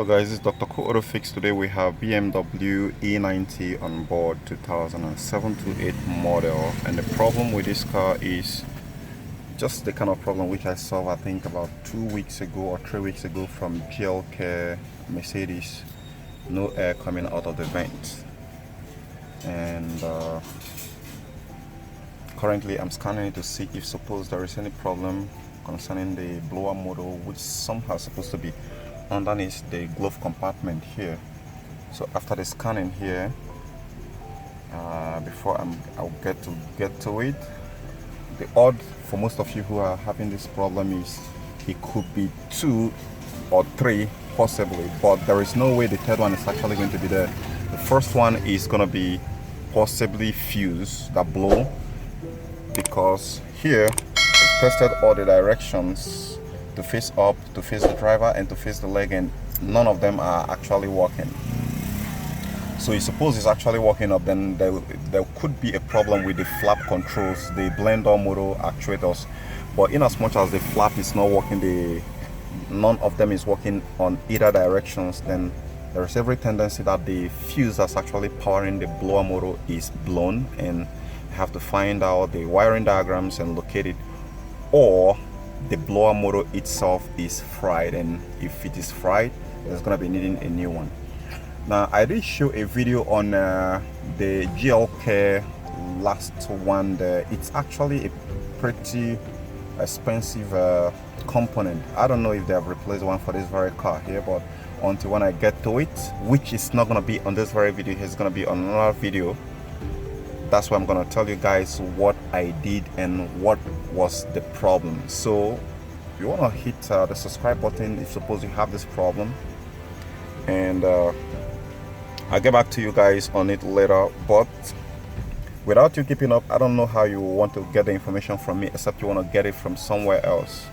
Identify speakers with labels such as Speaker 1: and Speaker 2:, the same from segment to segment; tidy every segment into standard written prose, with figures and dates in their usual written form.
Speaker 1: Hello guys, this is Dr. Auto Fix. Today we have BMW E90 on board 2007 to 8 model, and the problem with this car is just the kind of problem which I saw I think about 2 weeks ago or 3 weeks ago from GLK Mercedes. No air coming out of the vent, and currently I'm scanning it to see if suppose there is any problem concerning the blower motor, which somehow supposed to be underneath the glove compartment here. So after the scanning here, before I'll get to it, the odd for most of you who are having this problem is it could be 2 or 3 possibly, but there is no way the third one is actually going to be there. The first one is going to be possibly fuse that blow, because here I've tested all the directions to face up, to face the driver, and to face the leg, and none of them are actually working. So you suppose it's actually working up, then there could be a problem with the flap controls, the blender motor actuators. But in as much as the flap is not working, none of them is working on either directions, then there is every tendency that the fuse that's actually powering the blower motor is blown, and you have to find out the wiring diagrams and locate it, or the blower motor itself is fried, and if it is fried, it's going to be needing a new one. Now I did show a video on the GLK last one there. It's actually a pretty expensive component. I don't know if they have replaced one for this very car here, but until when I get to it, which is not going to be on this very video, it's going to be on another video, that's why I'm going to tell you guys what I did and what was the problem. So you want to hit the subscribe button if suppose you have this problem, and I'll get back to you guys on it later. But without you keeping up, I don't know how you want to get the information from me, except you want to get it from somewhere else.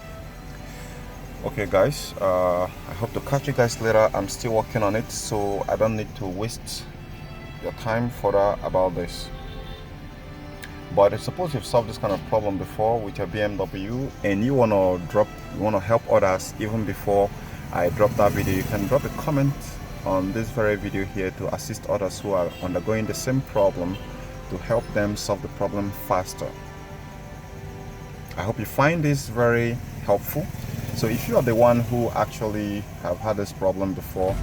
Speaker 1: Okay guys, I hope to catch you guys later. I'm still working on it, so I don't need to waste your time further about this. But suppose you've solved this kind of problem before with your BMW and you want to help others even before I drop that video, you can drop a comment on this very video here to assist others who are undergoing the same problem, to help them solve the problem faster. I hope you find this very helpful. So if you are the one who actually have had this problem before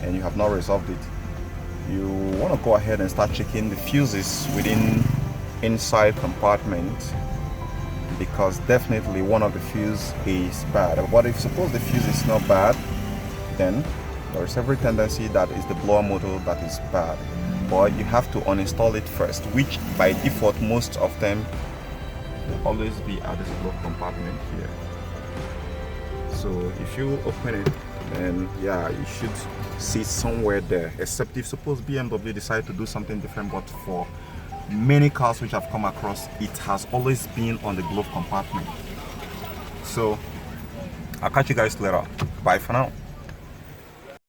Speaker 1: and you have not resolved it, you want to go ahead and start checking the fuses within inside compartment, because definitely one of the fuse is bad. But if suppose the fuse is not bad, then there is every tendency that is the blower motor that is bad. But you have to uninstall it first, which by default most of them will always be at this glove compartment here. So if you open it, then yeah, you should see it somewhere there, except if suppose BMW decide to do something different. But for many cars which I've come across, it has always been on the glove compartment. So I'll catch you guys later. Bye for now.